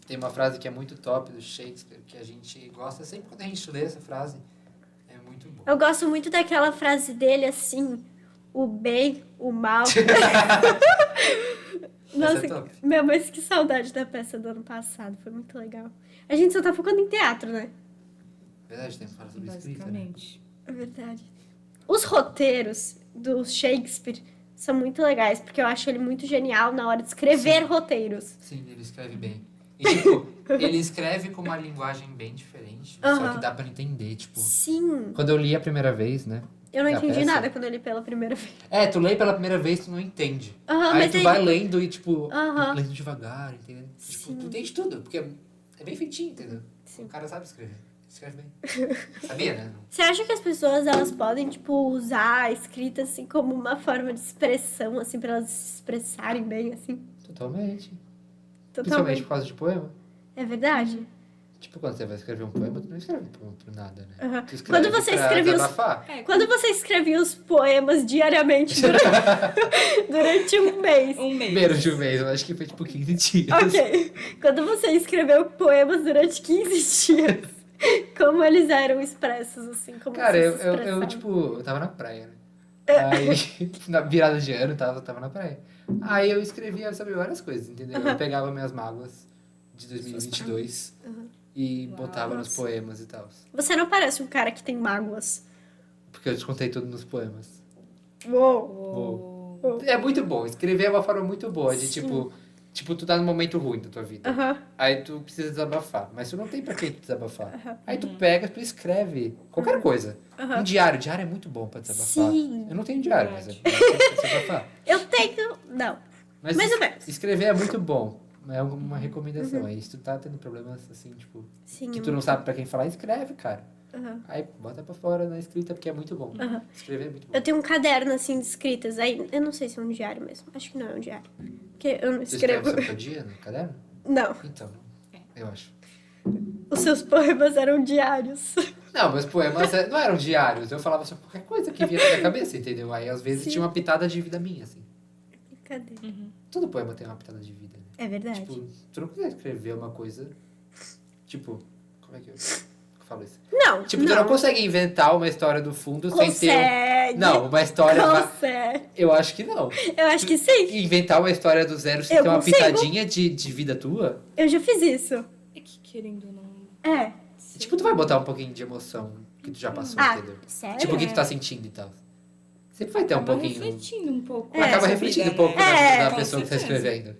Tem uma frase que é muito top do Shakespeare, que a gente gosta sempre quando a gente lê essa frase. É muito bom. Eu gosto muito daquela frase dele, assim, o bem, o mal. Nossa, é top. meu, mas que saudade da peça do ano passado, foi muito legal. A gente só tá focando em teatro, né? Verdade, tem que falar sobre escrita, né? Basicamente. É verdade. Os roteiros do Shakespeare são muito legais, porque eu acho ele muito genial na hora de escrever roteiros. Sim, ele escreve bem. E, tipo, ele escreve com uma linguagem bem diferente, só Aham. que dá pra entender, tipo... Sim. Quando eu li a primeira vez, né? Eu não A entendi peça? nada quando eu li pela primeira vez. Tu lê pela primeira vez, tu não entende. Aham, Aí mas tu aí- vai lendo e, tipo, Aham. lendo devagar, entendeu? Tipo, Sim. tu entende tudo, porque é bem feitinho, entendeu? Sim. O cara sabe escrever. Escreve bem. Sabia, né? Você acha que as pessoas, elas podem, tipo, usar a escrita, assim, como uma forma de expressão, assim, pra elas se expressarem bem, assim? Totalmente. Principalmente Totalmente. por causa de poema. É verdade? Tipo, quando você vai escrever um poema, tu não escreve um poema por nada, né? Aham. Tu escreve Quando você pra escreveu os- desabafar. Quando você escrevia os poemas diariamente durante um mês. Um mês. Menos de um mês, eu acho que foi tipo 15 dias. Ok. Quando você escreveu poemas durante 15 dias, como eles eram expressos, assim? Como Cara, você eu, se eu, expressava? eu, tipo, eu tava na praia, né? Aí, na virada de ano, tava na praia. Aí eu escrevia sobre várias coisas, entendeu? Eu pegava minhas mágoas de 2022 e botava nos Nossa. poemas e tal. Você não parece um cara que tem mágoas. Porque eu descontei tudo nos poemas. Uou. Uou. É muito bom, escrever é uma forma muito boa de, Sim. tipo, tu tá num momento ruim da tua vida. Aham. Aí tu precisa desabafar, mas tu não tem pra quem tu desabafar. Aí tu pega, tu escreve qualquer coisa. Um diário é muito bom pra desabafar. Sim. Eu não tenho diário, mas é bom pra desabafar. Eu tenho... Não. Mas Mais ou menos. escrever é muito bom. É uma recomendação. Aí se tu tá tendo problemas assim, tipo, Sim. que tu não sabe pra quem falar, escreve, cara. Aham. Aí bota pra fora na escrita, porque é muito bom. Escrever é muito bom. Eu tenho um caderno, assim, de escritas. Aí, eu não sei se é um diário mesmo. Acho que não é um diário. Porque eu não Você escreve escrevo... sobre o teu dia no caderno? Não. Então, eu acho. Os seus poemas eram diários. Não, meus poemas não eram diários. Eu falava sobre qualquer coisa que vinha na minha cabeça, entendeu? Aí às vezes Sim. tinha uma pitada de vida minha, assim. Cadê? Todo poema tem uma pitada de vida, né? É verdade. Tipo, tu não consegue escrever uma coisa. Tipo, como é que eu falo isso? Não, Tipo, tu não consegue inventar uma história do fundo sem ter. Consegue. Não, uma história. Consegue. Eu acho que não. Eu acho que sim. Inventar uma história do zero sem Eu ter uma consigo. pitadinha de vida tua. Eu já fiz isso. É que querendo ou não. É. Tipo, tu vai botar um pouquinho de emoção que tu já passou, Ah, entendeu? sério? Tipo, o que tu tá sentindo e tal. Sempre vai ter um Acaba pouquinho. refletindo um pouco. É, Acaba essa refletindo vida, um pouco né? É, da com pessoa que tá certeza. escrevendo.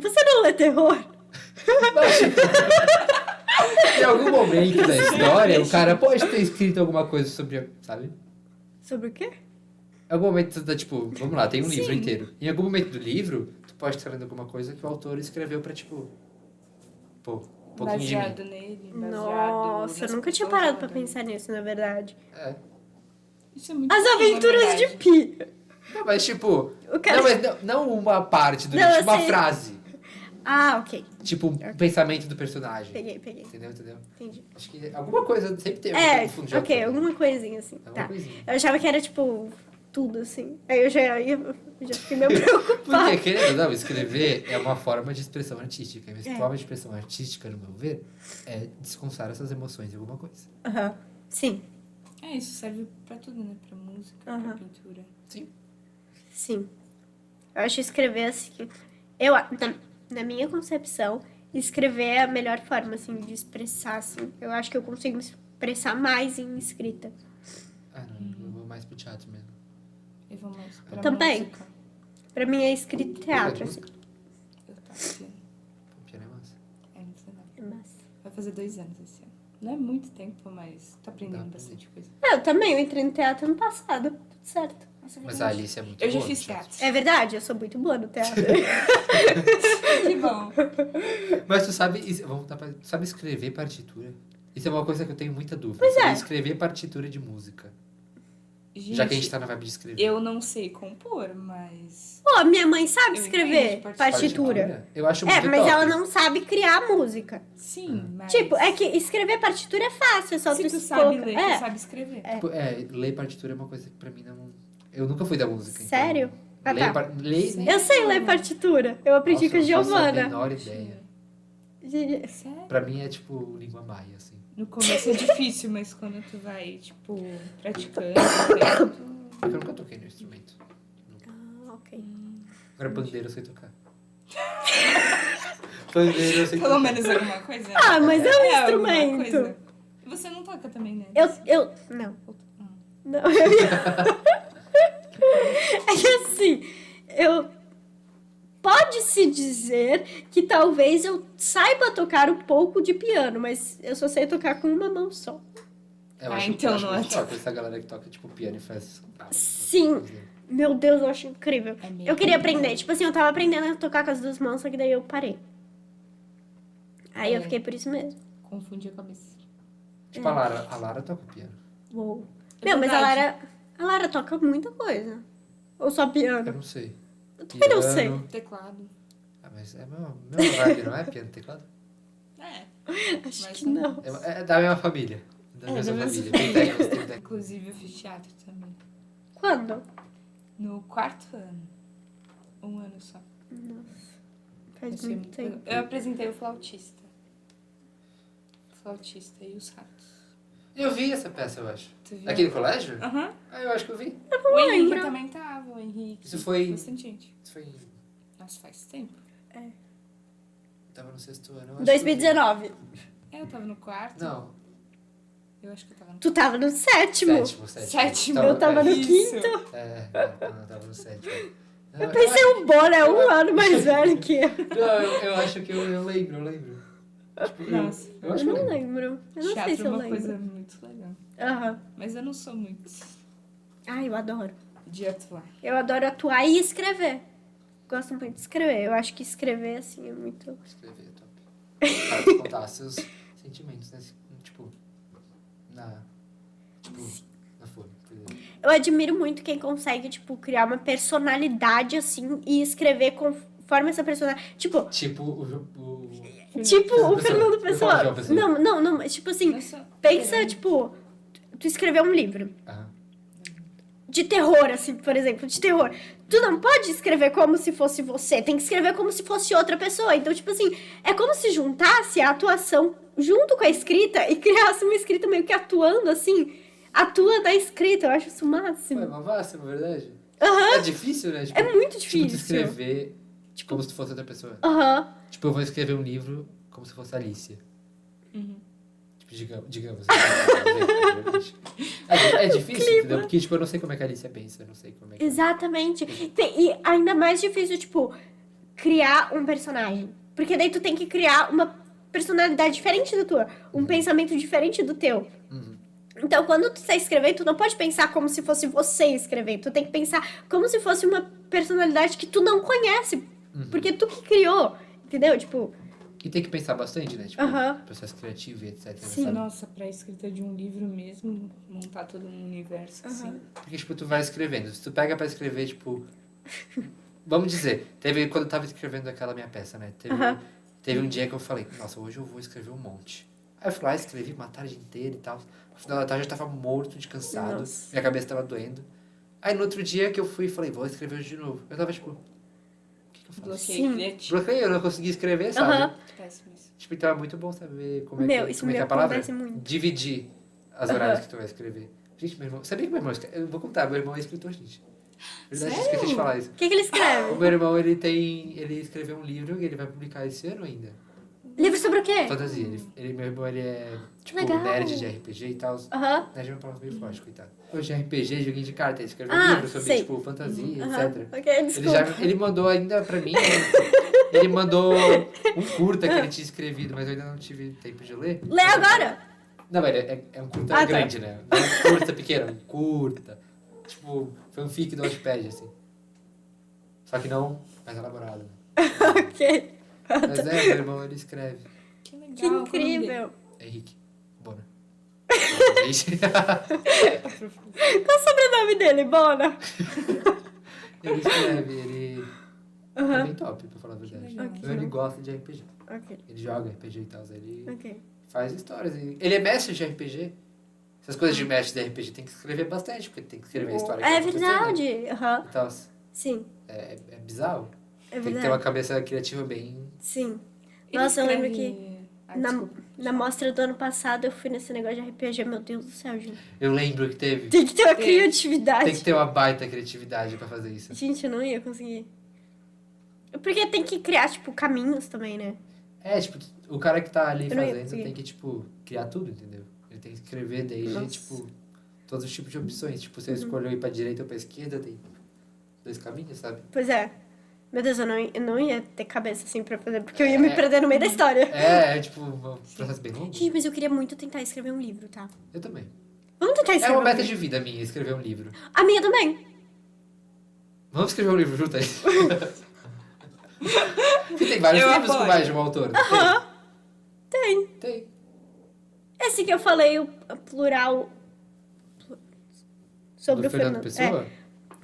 Você não lê terror? Mas, tipo, em algum momento da história, o cara pode ter escrito alguma coisa sobre, sabe? Sobre o quê? Em algum momento, tipo, vamos lá, tem um livro Sim. inteiro. Em algum momento do livro, tu pode estar lendo alguma coisa que o autor escreveu pra, tipo, pô, um pouquinho Baseado de mim. nele, baseado Nossa, nas eu nunca tinha pessoas parado lá pra dentro. pensar nisso, na verdade. É. Isso é muito As bom, na Aventuras de verdade. Pi. Não, mas, tipo, O cara... não, mas não uma parte do Não, livro, eu tipo, uma sei. frase. Ah, ok. Tipo, um pensamento do personagem. Peguei. Entendeu? Entendi. Acho que alguma coisa sempre tem É, um fundo de ok, autor, né? alguma coisinha assim. Alguma Tá. coisinha. Eu achava que era, tipo, tudo, assim. Aí eu já fiquei meio Porque, preocupada. querendo ou não, escrever é uma forma de expressão artística. Mas É. forma de expressão artística, no meu ver, é desconçar essas emoções em alguma coisa. Aham. Sim, É, isso serve pra tudo, né? Pra música, pra Aham. pintura. Sim. sim. Eu acho escrever, assim... Na minha concepção, escrever é a melhor forma, assim, de expressar, assim. Eu acho que eu consigo me expressar mais em escrita. Ah, não, eu vou mais pro teatro mesmo. Eu vou mais pra Também. música. Pra mim é escrita e teatro, assim. música? Eu toco piano. O piano é massa. É muito legal. É massa. Vai fazer 2 anos esse ano. Não é muito tempo, mas tô aprendendo Dá pra bastante coisa. Eu também, eu entrei no teatro ano passado. Tudo certo. Nossa, é Mas a verdade. Alice é muito Eu já boa no fiz teatro. É verdade, eu sou muito boa no teatro. Que bom. Mas tu sabe, vamos voltar pra, tu sabe escrever partitura? Isso é uma coisa que eu tenho muita dúvida. Pois Saber é. escrever partitura de música. Gente, Já que a gente tá na vibe de escrever. eu não sei compor, mas... Pô, minha mãe sabe Eu escrever entendo de partitura. Eu acho É, muito mas top. ela não sabe criar música. Sim, mas... Tipo, é que escrever partitura é fácil, é só se tu tu sabe colocar- ler, É, tu sabe escrever. Tipo, ler partitura é uma coisa que pra mim não... Eu nunca fui da música. então Sério? Ah, ler, tá. ler... Eu sei ler partitura. Eu aprendi com a Nossa, eu não faço a Giovana. menor ideia. Sério? Pra mim é tipo língua maia, assim. No começo é difícil, mas quando tu vai, tipo, praticando, daí tu... Porque eu nunca toquei no instrumento. Ah, ok. Agora pandeiro eu sei tocar. Pandeiro eu sei Pelo tocar. menos alguma coisa. Ah, mas é um alguma instrumento. coisa. E você não toca também, né? Não. Hum. Não. É que assim, pode-se dizer que talvez eu saiba tocar um pouco de piano, mas eu só sei tocar com uma mão só. Eu Ah, acho, então eu acho não é muito top essa galera que toca tipo piano e faz... Sim. Meu Deus, eu acho incrível. É meio Eu queria complicado. aprender. Tipo assim, eu tava aprendendo a tocar com as duas mãos, só que daí eu parei. Aí eu É. fiquei por isso mesmo. Confundi a cabeça. Tipo a Lara toca piano. Uou. É Meu, mas verdade. a Lara toca muita coisa. Ou só Eu piano? não sei. Eu também não sei. Teclado. Ah, mas é meu vibe, não é piano e teclado? É. Acho Mas que não- não. É da mesma família. Da É, mesma da mesma família. Tem teclas, tem teclas. Inclusive, eu fiz teatro também. Quando? No 4º ano. 1 ano só. Faz Achei muito muito tempo. legal. Eu apresentei o Flautista. Flautista e os ratos. Eu vi essa peça, eu acho. Tu viu? Aqui no colégio? Aham. Ah, eu acho que eu vi. O Henrique lembro. também tava, o Henrique. Isso foi- Bastante gente. Isso foi... Nossa, faz tempo. Tava no 6º ano. eu acho que eu vi. 2019. Eu tava no 4º. Não, Eu acho que eu tava no Tu tava no sétimo. sétimo. Eu tava no Isso. quinto. Eu tava no 7º. Eu pensei, o Bono é um ano mais velho que eu. Não, eu acho que eu lembro. Tipo, Nossa. eu acho Eu que não eu lembro. lembro. Eu não Teatro sei se é eu uma lembro. coisa muito legal. Aham. Mas eu não sou muito Ai, eu adoro. de atuar. Eu adoro atuar e escrever. Gosto muito de escrever. Eu acho que escrever, assim, é muito... Escrever é top. Para contar seus sentimentos, né? Tipo, na folha. Entendeu? Eu admiro muito quem consegue, tipo, criar uma personalidade, assim, e escrever conforme essa personalidade... Tipo, Tipo o Fernando Pessoa. João Pessoa. Não, mas, tipo assim, Nossa, pensa, caramba. tipo, tu escreveu um livro Aham. de terror, assim, por exemplo, de terror. Tu não pode escrever como se fosse você, tem que escrever como se fosse outra pessoa. Então, tipo assim, é como se juntasse a atuação junto com a escrita e criasse uma escrita meio que atuando, assim, atua da escrita. Eu acho isso o Pô, é máximo. uma vasta, na verdade. Aham. É difícil, né? Tipo, É muito tipo, tu difícil. escrever como se tu fosse outra pessoa. Aham. Tipo, eu vou escrever um livro como se fosse a Alicia. Uhum. Tipo, digamos. É difícil, entendeu? Porque, tipo, eu não sei como é que a Alicia pensa, eu não sei como é que... Exatamente. E ainda mais difícil, tipo, criar um personagem. Porque daí tu tem que criar uma personalidade diferente da tua. Um pensamento diferente do teu. Então, quando tu tá escrevendo, tu não pode pensar como se fosse você escrevendo. Tu tem que pensar como se fosse uma personalidade que tu não conhece. Porque tu que criou. Entendeu? Tipo... E tem que pensar bastante, né? Tipo, processo criativo e etc. Sim. Sabe? Nossa, pra escrita de um livro mesmo, montar todo um universo, assim. Porque, tipo, tu vai escrevendo. Se tu pega pra escrever, tipo... Vamos dizer, quando eu tava escrevendo aquela minha peça, né? Teve um dia que eu falei, nossa, hoje eu vou escrever um monte. Aí eu fui lá, escrevi uma tarde inteira e tal. No final da tarde eu já tava morto de cansado. Nossa. Minha cabeça tava doendo. Aí no outro dia que eu fui, falei, vou escrever hoje de novo. Eu tava, tipo... O que eu faço? Bloqueio criativo. Bloqueei, eu não consegui escrever, sabe? Péssimo isso. Tipo, então é muito bom saber como é Meu, que, isso como é, me que é a palavra? acontece muito. Dividir as horários que tu vai escrever. Gente, meu irmão... Sabia que meu irmão... Eu vou contar, meu irmão é escritor, gente. Verdade, Sério? esqueci de falar isso. O que ele escreve? O meu irmão, ele escreveu um livro e ele vai publicar esse ano ainda. Livro sobre o quê? Fantasia. Meu irmão, ele é, tipo, Legal. nerd de RPG e tal. Aham. Nerd é uma palavra meio forte, coitado. Hoje é RPG, joguinho de carta. Ele escreveu Ah, um livro sobre, sei. tipo, fantasia, Aham. etc. Ok, desculpa. Ele mandou ainda pra mim, ele mandou um curta que ele tinha escrevido, mas eu ainda não tive tempo de ler. Lê agora! Não, mas é um curta Ah, tá. grande, né? Não é um curta pequeno, é um curta. Tipo, fanfic do Wattpad, assim. Só que não mais elaborado, né? Ok. Mas meu irmão, ele escreve. Que legal. Que incrível. Henrique Bona. Qual o sobrenome dele, Bona? Ele escreve, ele é bem top, pra falar a verdade. legal. Então ele gosta de RPG. Ok, Ele joga RPG e tal, ele ok. faz histórias. Ele é mestre de RPG. Essas coisas de mestre de RPG tem que escrever bastante, porque tem que escrever a história que É vai acontecer, né? verdade. Aham. E tal. Sim, É bizarro. é Tem que ter verdade. uma cabeça criativa bem... Sim. Ele Nossa, eu lembro escreve- que Ah, na, desculpa. na mostra do ano passado eu fui nesse negócio de RPG. Meu Deus do céu, gente. Eu lembro que teve. Tem que ter uma Tem. criatividade. Tem que ter uma baita criatividade pra fazer isso. Gente, eu não ia conseguir. Porque tem que criar, tipo, caminhos também, né? É, tipo, o cara que tá ali Eu não ia fazendo conseguir. tem que, tipo, criar tudo, entendeu? Ele tem que escrever desde, Nossa. tipo, todos os tipos de opções. Tipo, se eu Uhum. escolher ir pra direita ou pra esquerda, tem 2 caminhos, sabe? Pois é. Meu Deus, eu não ia ter cabeça assim pra fazer, porque eu ia me perder no meio da história. É tipo, um processo bem longo. Gente, mas eu queria muito tentar escrever um livro, tá? Eu também. Vamos tentar É escrever uma um meta livro. de vida minha, escrever um livro. A minha também. Vamos escrever um livro junto aí. Você tem vários Eu livros com apoio. mais de um autor, não Aham. Tem. tem? Tem. Esse que eu falei, o plural... Sobre Do o Fernando Pessoa?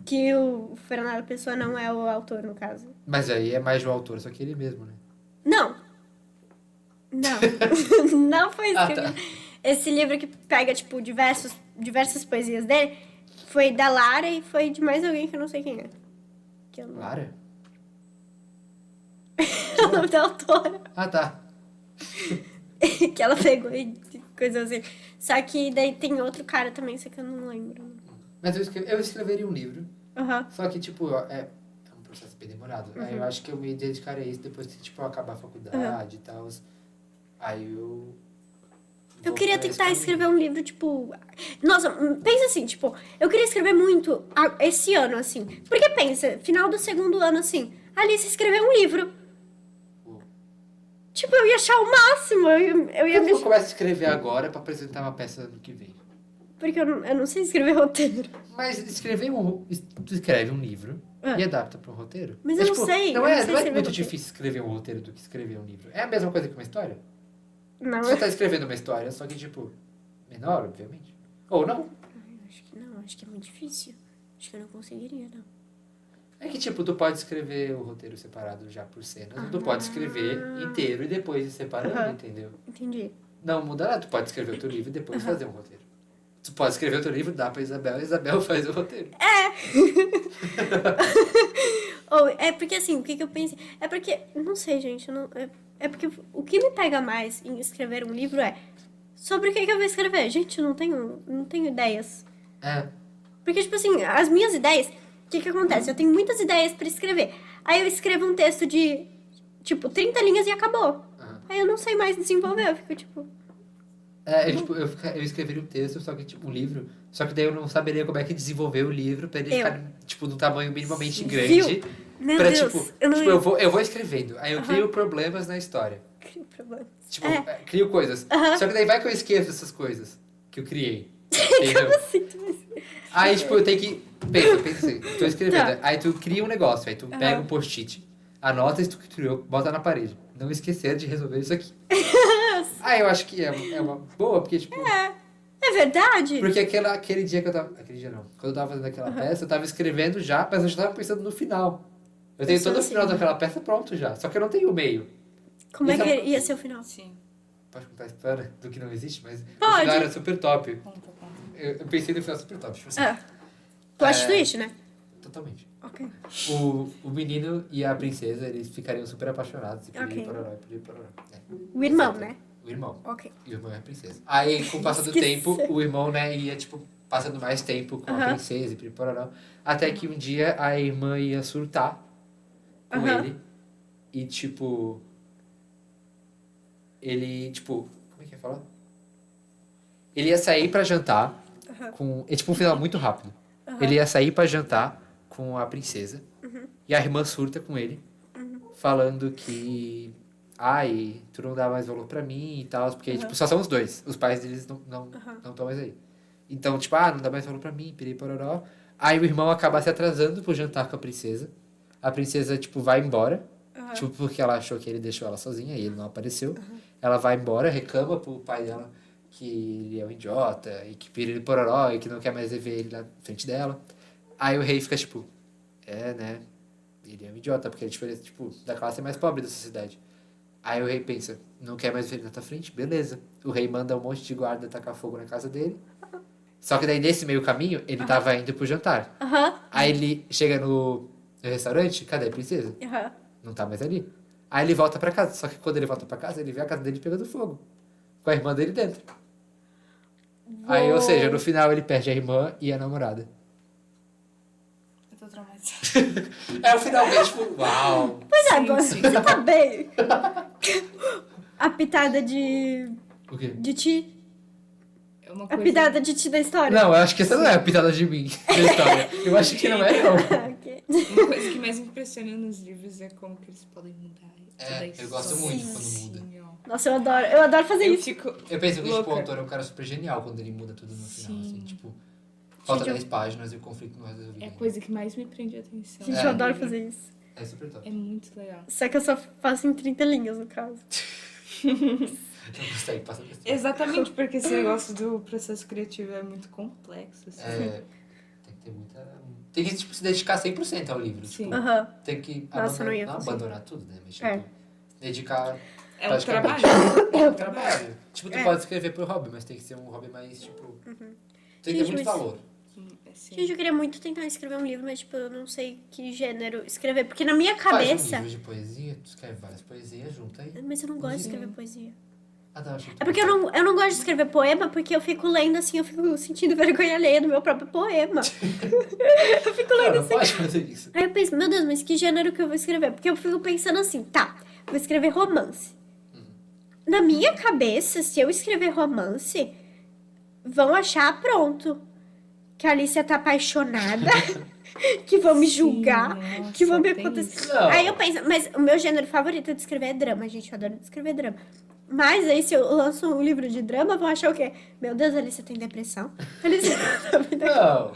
Que o Fernando Pessoa não é o autor, no caso. Mas aí é mais de um autor, só que ele mesmo, né? Não. Não. Não foi isso que eu tá. quis. Esse livro que pega, tipo, diversas poesias dele foi da Lara e foi de mais alguém que eu não sei quem é. Que eu não... Lara? É o nome da autora. Ah, tá. Que ela pegou e coisa assim. Só que daí tem outro cara também, só que eu não lembro. Mas eu escreveria um livro, Aham. só que, tipo, é um processo bem demorado. Aí eu acho que eu me dedicarei a isso depois que, tipo, eu acabar a faculdade e tal. Aí eu... Eu vou queria pra esse tentar caminho. escrever um livro, tipo... Nossa, pensa assim, tipo... Eu queria escrever muito esse ano, assim. Porque pensa, final do segundo ano, assim... Alice escreveu um livro. Pô. Tipo, eu ia achar o máximo. Eu ia Eu me... começo a escrever agora pra apresentar uma peça ano que vem. Porque eu não sei escrever roteiro. Mas tu escreve um livro e adapta para um roteiro. Mas eu não sei, Não eu é, não sei não é escrever muito roteiro. difícil escrever um roteiro do que escrever um livro. É a mesma coisa que uma história. Não, Você tá escrevendo uma história, só que, tipo, menor, obviamente. Ou não. acho que não. Acho que é muito difícil. Acho que eu não conseguiria, não. É que, tipo, tu pode escrever o roteiro separado já por cenas, ou tu pode escrever inteiro e depois ir separando, entendeu? Entendi. Não muda nada, tu pode escrever o teu livro e depois fazer um roteiro. Tu pode escrever o teu livro, dá pra Isabel, a Isabel faz o roteiro. Ou, é porque assim, o que eu pensei... É porque, não sei, gente, eu não, é porque o que me pega mais em escrever um livro é... Sobre o que eu vou escrever? Gente, eu não tenho ideias. É. Porque, tipo assim, as minhas ideias... O que acontece? Eu tenho muitas ideias pra escrever. Aí eu escrevo um texto de, tipo, 30 linhas e acabou. Aí eu não sei mais desenvolver, eu fico, tipo... Eu escreveria um texto, só que, tipo, um livro. Só que daí eu não saberia como é que desenvolver o livro pra ele ficar, tipo, num tamanho minimamente grande. Meu pra, Deus, tipo, eu não tipo, eu vou escrevendo, aí eu crio problemas na história. crio problema. Tipo, crio coisas. Só que daí vai que eu esqueço essas coisas que eu criei. Entendeu? Como assim? Tu vai- Aí, tipo, eu tenho que. Pensa assim, tô escrevendo. Tá. Aí tu cria um negócio, aí tu pega um post-it, anota isso que tu criou, bota na parede. Não esquecer de resolver isso aqui. Aí eu acho que é uma boa, porque, tipo. É verdade? Porque aquele dia que eu tava. Aquele dia não. Quando eu tava fazendo aquela peça, eu tava escrevendo já, mas eu já tava pensando no final. Eu tenho todo o final daquela peça pronto já. Só que eu não tenho o meio. Como é Então- que ia ser o final? Sim. Pode contar a história do que não existe, mas o Pode. final era super top. Conta. Eu pensei no final super top. Tipo assim, Plot twist, né? totalmente. Ok. O menino e a princesa, eles ficariam super apaixonados. E Ok. pororó. O irmão, né? O irmão. Ok. E o irmão é a princesa. Aí, com o passar do Esqueci. tempo, o irmão, né, ia, tipo, passando mais tempo com a princesa e pororó. Até que um dia a irmã ia surtar com ele. E, tipo... Ele, tipo... Como é que ia falar? Ele ia sair pra jantar com... É tipo um final muito rápido. Ele ia sair pra jantar com a princesa. E a irmã surta com ele. Falando que... Ai, tu não dá mais valor pra mim e tal. Porque, tipo, só são os dois. Os pais deles não estão mais aí. Então, tipo, não dá mais valor pra mim, piriri pororó. Aí o irmão acaba se atrasando pro jantar com a princesa. A princesa, tipo, vai embora. Tipo, porque ela achou que ele deixou ela sozinha e ele não apareceu. Ela vai embora, reclama pro pai dela que ele é um idiota e que piriri pororó e que não quer mais ver ele na frente dela. Aí o rei fica, tipo, né? Ele é um idiota, porque ele é, tipo, da classe mais pobre da sociedade. Aí o rei pensa, não quer mais ver ele na tua frente? Beleza. O rei manda um monte de guarda tacar fogo na casa dele. Só que daí, nesse meio caminho, ele tava indo pro jantar. Aí ele chega no restaurante, cadê a princesa? Não tá mais ali. Aí ele volta pra casa. Só que quando ele volta pra casa, ele vê a casa dele pegando fogo. Com a irmã dele dentro. Aí, ou seja, no final ele perde a irmã e a namorada. Eu tô traumatizada. É o final bem, tipo, uau. Pois é, Sim, agora sim. você tá bem. A pitada de O quê? ti. É uma A coisa... pitada de ti da história. Não, eu acho que essa não é a pitada de mim da história. Eu acho que não é, não. Ok. Uma coisa que mais impressiona nos livros é como que eles podem mudar. Eu gosto muito quando muda. Nossa, eu adoro fazer Eu isso. fico Eu penso que tipo, o louca. autor é um cara super genial quando ele muda tudo no final, Sim. assim, tipo... Falta Gente, 10 páginas e o conflito não é resolvido. É a coisa que mais me prende a atenção. Gente, eu adoro fazer isso. É super top. É muito legal. Só que eu só faço em 30 linhas, no caso. Não consegue, passa desse. Exatamente, porque esse negócio do processo criativo é muito complexo. Assim. Tem que ter muita... Tem que, tipo, se dedicar 100% ao livro. Sim. Tipo, Aham. tem que Nossa, eu não ia não conseguir. abandonar tudo, né? Mas, tipo, É. dedicar... É um praticamente. trabalho. É um trabalho. Tipo, tu É. pode escrever pro hobby, mas tem que ser um hobby mais, tipo... Tem que ter Gente, muito mas- valor. Assim, Gente, eu queria muito tentar escrever um livro, mas, tipo, eu não sei que gênero escrever. Porque na minha Faz um cabeça... livro de poesia, tu escreve várias poesias, junta aí. Mas eu não gosto de Sim. escrever poesia. Ah, não, achei que É porque eu não gosto de escrever poema, porque eu fico lendo assim, eu fico sentindo vergonha alheia do meu próprio poema. Eu fico lendo Não assim. pode fazer isso. Aí eu penso, meu Deus, mas que gênero que eu vou escrever? Porque eu fico pensando assim, tá, vou escrever romance. Na minha cabeça, se eu escrever romance, vão achar pronto. Que a Alicia tá apaixonada, que vão me julgar, nossa, que vão me tem acontecer. Não. Aí eu penso, mas o meu gênero favorito de escrever é drama, gente. Eu adoro escrever drama. Mas aí, se eu lanço um livro de drama, vão achar o quê? Meu Deus, a Alicia tem depressão. A Alicia tá muito... Não,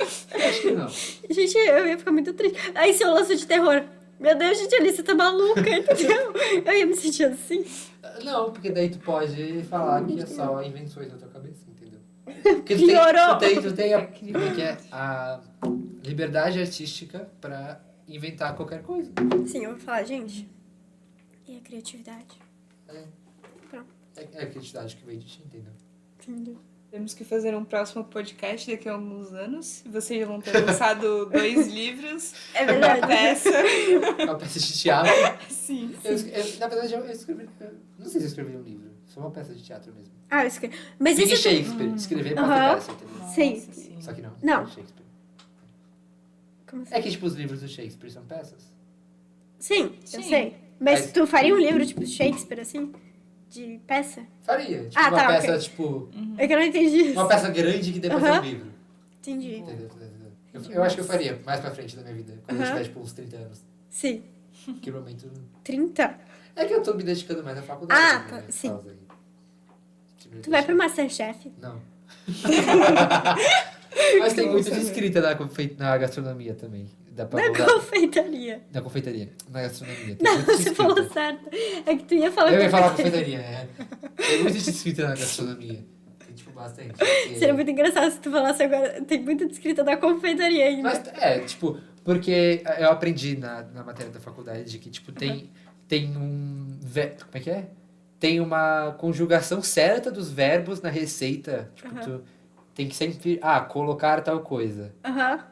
acho que não. Gente, eu ia ficar muito triste. Aí, se eu lanço de terror, meu Deus, gente, a Alicia tá maluca, entendeu? Eu ia me sentir assim. Não, porque daí tu pode falar que é só invenções na tua cabeça, entendeu? Porque Piorou. tu tem a, como é que é? A liberdade artística pra inventar qualquer coisa. Sim, eu vou falar, gente, e a criatividade? É a criatividade que vem de ti, entendeu? Entendeu? Temos que fazer um próximo podcast daqui a alguns anos. Vocês já vão ter lançado 2 livros. É Uma verdade. peça. Uma peça de teatro. Sim. Na verdade, eu escrevi... Não sei se eu escrevi um livro. Só uma peça de teatro mesmo. Ah, eu escrevi. Mas Big isso... Shakespeare. Escrever pra Aham. peça, entendeu? Sim. Nossa, sim. Só que não. Não. é Shakespeare. Como assim? É que, tipo, os livros do Shakespeare são peças. Sim, eu Sim. sei. Mas Mas- tu faria um livro, tipo, Shakespeare, assim? De peça? Faria. Tipo, Ah, uma tá, peça, ok. tipo... É que eu não entendi isso. Uma peça grande que depois é Aham. um livro. Entendi. Entendeu? Eu acho que eu faria mais pra frente da minha vida. Quando eu Aham. tiver, tipo, uns 30 anos. Sim. Que momento... 30? É que eu tô me dedicando mais à faculdade. Ah, né, tá, sim. causa aí. Tu vai pro Masterchef? Não. Mas tem muito de escrita na gastronomia também. Dá pra Na usar- confeitaria. Na confeitaria. Na gastronomia. Tem Não, muito de você escrita. falou certo. É que tu ia falar Eu ia falar confeitaria, é. Tem muito de escrita na gastronomia. Tem, tipo, bastante. porque- Seria muito engraçado se tu falasse agora. Tem muita descrita da confeitaria ainda. Mas, tipo, porque eu aprendi na matéria da faculdade de que, tipo, tem um... Como é que é? Tem uma conjugação certa dos verbos na receita. Tipo, tu tem que sempre... colocar tal coisa. Aham.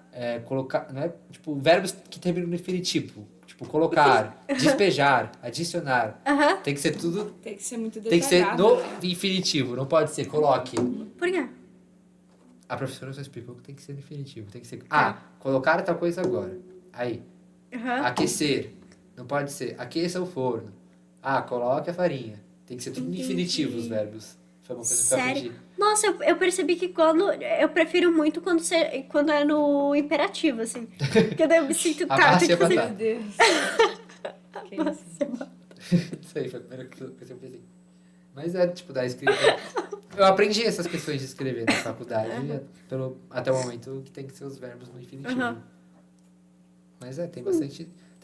Colocar, né? Tipo, verbos que terminam no infinitivo. Tipo, colocar, despejar, adicionar. Aham. Tem que ser tudo... Tem que ser muito Tem que ser detalhado, no né? infinitivo. Não pode ser coloque. Por quê? A professora só explicou que tem que ser no infinitivo. Tem que ser... Tá. Colocar tal coisa agora. Aí. Aham. Aquecer. Não pode ser aqueça o forno. Coloque a farinha. Tem que ser tudo no Entendi. infinitivo os verbos. Foi uma coisa que eu Sério? aprendi. Nossa, eu percebi que quando. Eu prefiro muito quando é no imperativo, assim. Porque daí eu me sinto. Tá, Amasse tem que a fazer. batata. Meu Deus. Que isso? Isso aí foi a primeira coisa que eu pensei. Mas tipo, da escrita... Eu aprendi essas questões de escrever na faculdade, até o momento que tem que ser os verbos no infinitivo. Aham. Mas tem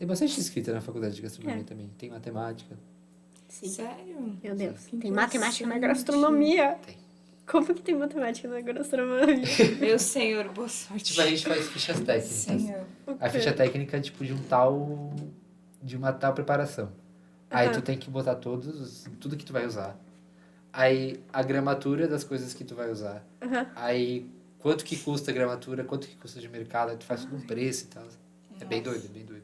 bastante escrita na faculdade de gastronomia também. Tem matemática. Sim. Sério? Meu Deus. Que Tem matemática na interessante. gastronomia. Tem. Como que tem matemática na gastronomia? Meu senhor, boa sorte. Tipo, a gente faz fichas técnicas. Senhor. A ficha técnica é tipo de uma tal preparação. Aí tu tem que botar tudo que tu vai usar. Aí a gramatura das coisas que tu vai usar. Aham. Aí quanto que custa a gramatura, quanto que custa de mercado, aí tu faz tudo um preço e tal. É bem doido, é bem doido.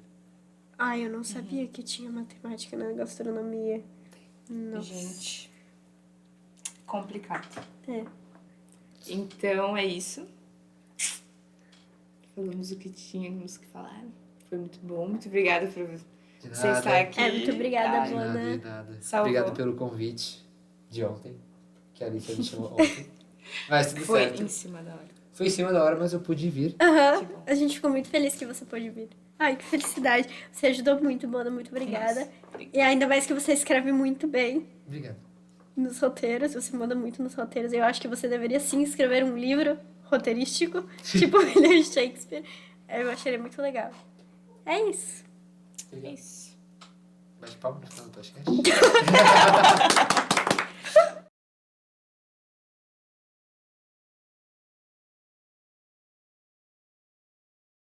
Ai, eu não sabia que tinha matemática na gastronomia. Nossa. Gente, complicado. É. Então é isso. Falamos o que tínhamos que falar. Foi muito bom. Muito obrigada por De você nada. estar aqui. Muito obrigada, Ai, De nada, Luana. de nada. Salvou. Obrigado pelo convite de ontem, que a Alicia me chamou ontem. Mas tudo Foi certo. em cima da hora. Foi em cima da hora, mas eu pude vir. Aham. Que bom. A gente ficou muito feliz que você pôde vir. Ai, que felicidade. Você ajudou muito, Luana. Muito obrigada. Nossa, E ainda mais que você escreve muito bem Obrigado. nos roteiros. Você manda muito nos roteiros. Eu acho que você deveria sim escrever um livro roteirístico, tipo William Shakespeare. Eu acharia muito legal. É isso. É Obrigado. isso. Bate palma no final do podcast.